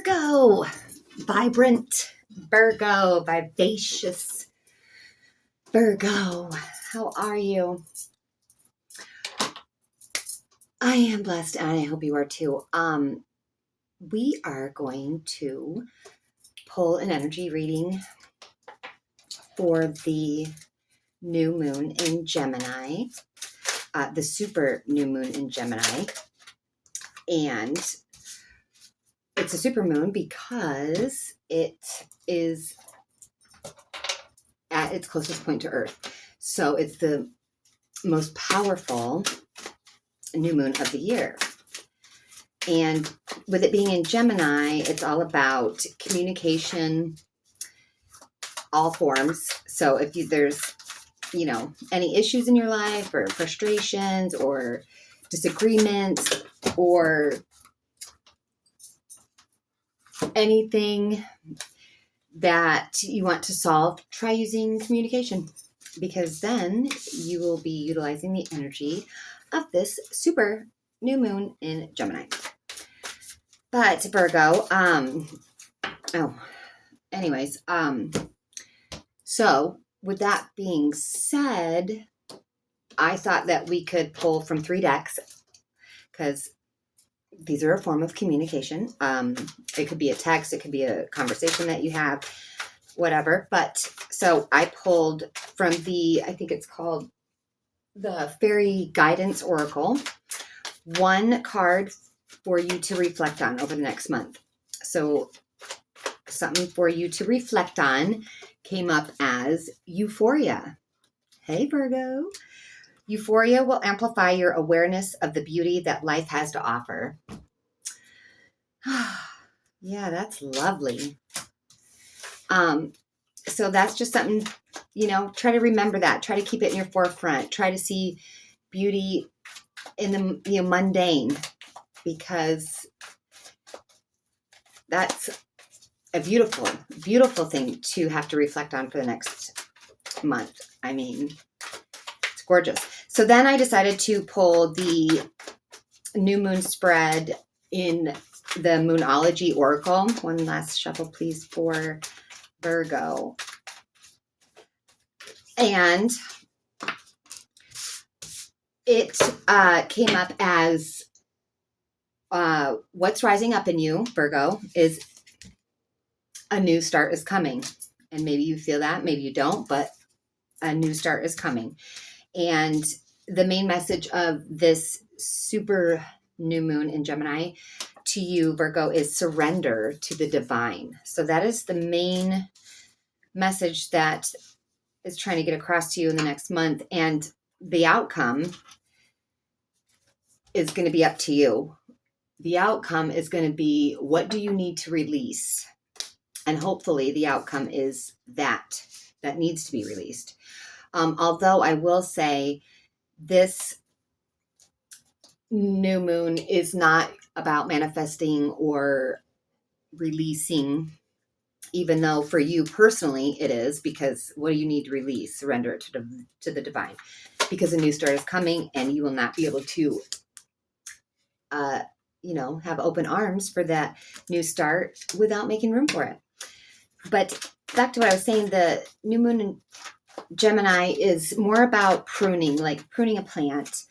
Virgo, vibrant Virgo, vivacious Virgo. How are you? I am blessed, and I hope you are too. We are going to pull an energy reading for the new moon in Gemini, the super new moon in Gemini. And it's a super moon because it is at its closest point to Earth. So it's the most powerful new moon of the year. And with it being in Gemini, it's all about communication, all forms. So if there's, any issues in your life or frustrations or disagreements or anything that you want to solve, try using communication, because then you will be utilizing the energy of this super new moon in Gemini. But Virgo, so with that being said, I thought that we could pull from 3 decks because these are a form of communication. It could be a text, it could be a conversation that you have, whatever. But so I pulled from I think it's called the Fairy Guidance Oracle, 1 card for you to reflect on over the next month. So something for you to reflect on came up as Euphoria. Hey, Virgo. Euphoria will amplify your awareness of the beauty that life has to offer. Yeah, that's lovely. So that's just something, try to remember that. Try to keep it in your forefront. Try to see beauty in the mundane, because that's a beautiful, beautiful thing to have to reflect on for the next month. I mean, it's gorgeous. So then I decided to pull the new moon spread in the Moonology Oracle. One last shuffle, please, for Virgo. And it came up as what's rising up in you, Virgo, is a new start is coming. And maybe you feel that, maybe you don't, but a new start is coming. And the main message of this super new moon in Gemini to you, Virgo, is surrender to the divine. So that is the main message that is trying to get across to you in the next month. And the outcome is going to be up to you. The outcome is going to be, what do you need to release? And hopefully the outcome is that needs to be released. Although I will say this new moon is not about manifesting or releasing, even though for you personally it is, because what do you need to release? Surrender it to the divine, because a new start is coming and you will not be able to have open arms for that new start without making room for it. But back to what I was saying, the new moon in Gemini is more about pruning, like pruning a plant.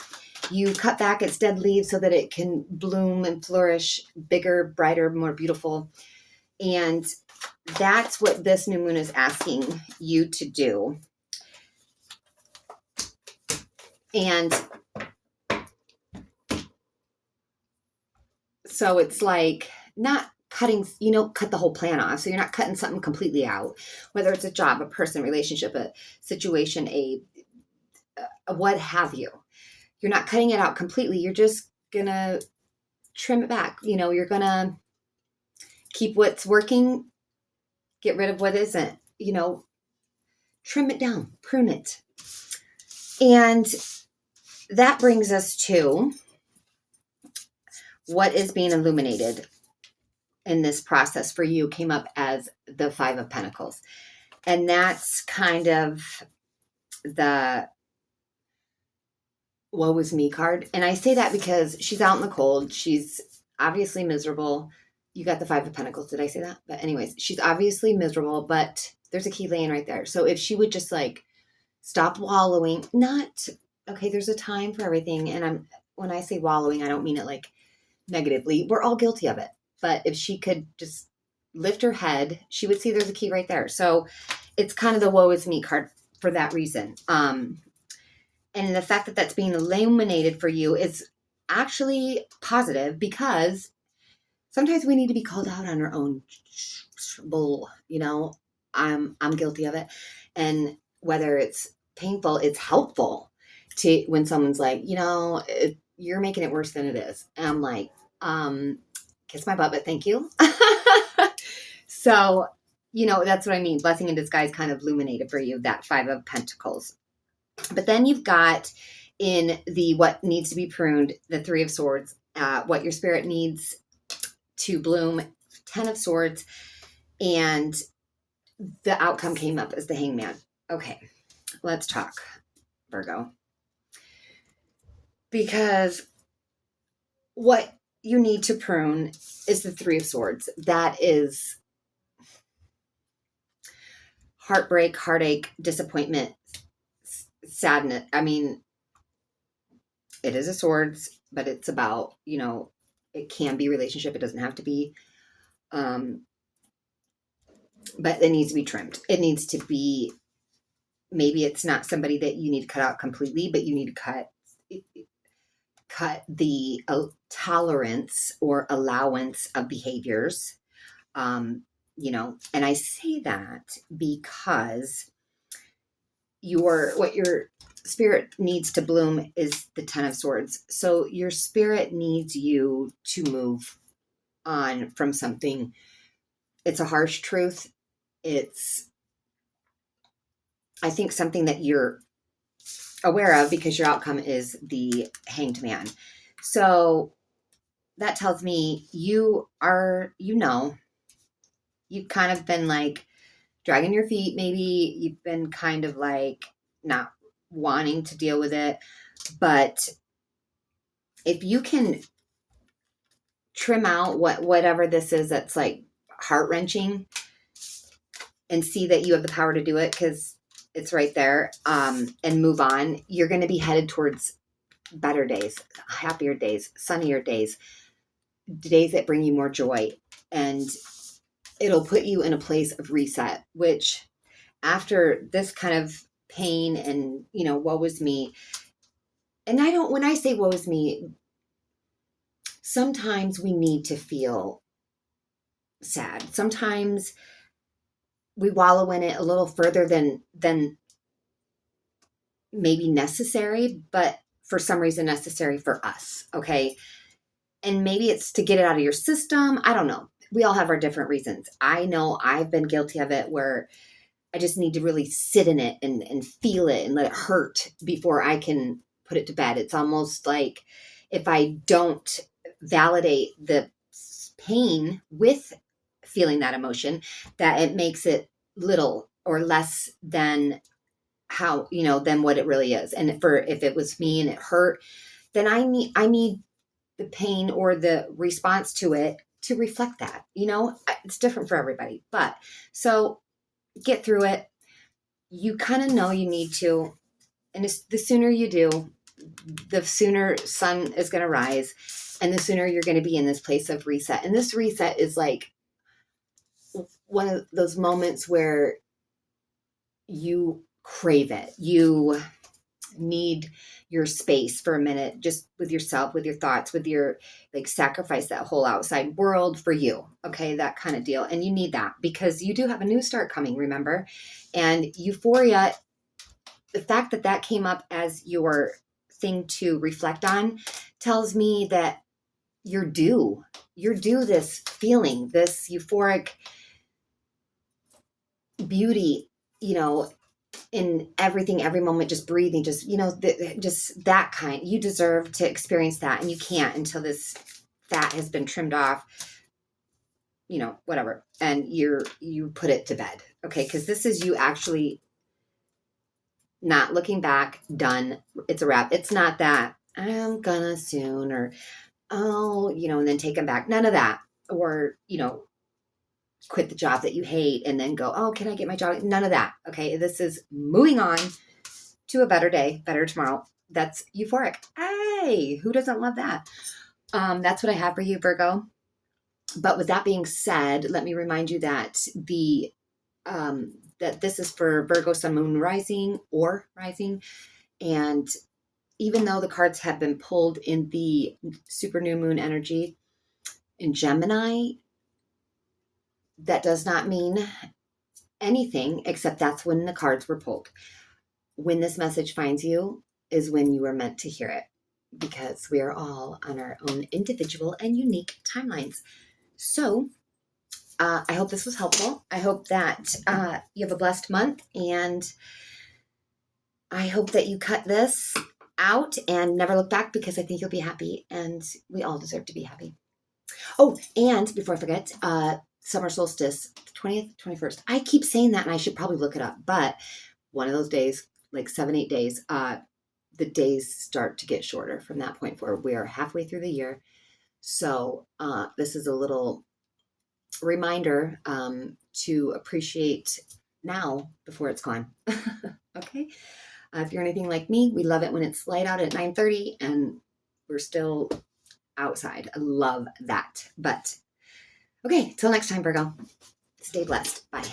You cut back its dead leaves so that it can bloom and flourish bigger, brighter, more beautiful. And that's what this new moon is asking you to do. And so it's like not cutting, cut the whole plant off. So you're not cutting something completely out, whether it's a job, a person, relationship, a situation, a what have you. You're not cutting it out completely. You're just going to trim it back. You're going to keep what's working, get rid of what isn't, trim it down, prune it. And that brings us to what is being illuminated in this process for you came up as the 5 of Pentacles. And that's kind of the woe is me card. And I say that because she's out in the cold. She's obviously miserable. You got the Five of Pentacles. Did I say that? But anyways, she's obviously miserable, but there's a key laying right there. So if she would just like stop wallowing, not, okay, there's a time for everything. And when I say wallowing, I don't mean it like negatively. We're all guilty of it. But if she could just lift her head, she would see there's a key right there. So it's kind of the woe is me card for that reason. And the fact that that's being illuminated for you is actually positive, because sometimes we need to be called out on our own bull. I'm guilty of it. And whether it's painful, it's helpful to when someone's like, you're making it worse than it is. And I'm like, kiss my butt, but thank you. So, that's what I mean. Blessing in disguise kind of illuminated for you, that Five of Pentacles. But then you've got in the what needs to be pruned, the Three of Swords, what your spirit needs to bloom, 10 of Swords, and the outcome came up as the Hangman. Okay, let's talk, Virgo. Because what you need to prune is the Three of Swords. That is heartbreak, heartache, disappointment, sadness. I mean, it is a swords, but it's about, it can be relationship. It doesn't have to be. But it needs to be trimmed. It needs to be, maybe it's not somebody that you need to cut out completely, but you need to cut the tolerance or allowance of behaviors. And I say that because what your spirit needs to bloom is the 10 of Swords. So your spirit needs you to move on from something. It's a harsh truth. It's, I think, something that you're aware of because your outcome is the Hanged Man. So that tells me you've kind of been like dragging your feet. Maybe you've been kind of like not wanting to deal with it. But if you can trim out whatever this is that's like heart-wrenching and see that you have the power to do it, because it's right there, and move on, you're going to be headed towards better days, happier days, sunnier days that bring you more joy. And it'll put you in a place of reset, which after this kind of pain and, woe is me. And when I say woe is me, sometimes we need to feel sad. Sometimes we wallow in it a little further than maybe necessary, but for some reason necessary for us. Okay. And maybe it's to get it out of your system. I don't know. We all have our different reasons. I know I've been guilty of it where I just need to really sit in it and feel it and let it hurt before I can put it to bed. It's almost like if I don't validate the pain with feeling that emotion, that it makes it little or less than than what it really is. And if it was me and it hurt, then I need the pain or the response to it to reflect that. It's different for everybody. But so get through it. You kind of know you need to. And the sooner you do, the sooner sun is going to rise, and the sooner you're going to be in this place of reset. And this reset is like one of those moments where you crave it. You need your space for a minute, just with yourself, with your thoughts, with your sacrifice that whole outside world for you. Okay. That kind of deal. And you need that because you do have a new start coming, remember? And euphoria, the fact that came up as your thing to reflect on tells me that you're due this feeling, this euphoric beauty, in everything, every moment, just breathing, just, just that kind. You deserve to experience that, and you can't until this fat has been trimmed off, whatever. And you put it to bed. Okay. Cause this is you actually not looking back, done. It's a wrap. It's not that I'm gonna soon, or, and then take them back. None of that. or, quit the job that you hate and then go, oh, can I get my job? None of that. Okay. This is moving on to a better day, better tomorrow. That's euphoric. Hey, who doesn't love that? That's what I have for you, Virgo. But with that being said, let me remind you that that this is for Virgo, Sun, Moon, Rising, or Rising. And even though the cards have been pulled in the super new moon energy in Gemini, that does not mean anything except that's when the cards were pulled. When this message finds you is when you are meant to hear it, because we are all on our own individual and unique timelines. So I hope this was helpful. I hope that you have a blessed month, and I hope that you cut this out and never look back, because I think you'll be happy, and we all deserve to be happy. Oh, and before I forget, summer solstice, 20th, 21st. I keep saying that and I should probably look it up, but one of those days, like 7-8 days, the days start to get shorter from that point forward. We are halfway through the year. So this is a little reminder to appreciate now before it's gone. Okay. If you're anything like me, we love it when it's light out at 9:30 and we're still outside. I love that. But okay, till next time, Virgo. Stay blessed. Bye.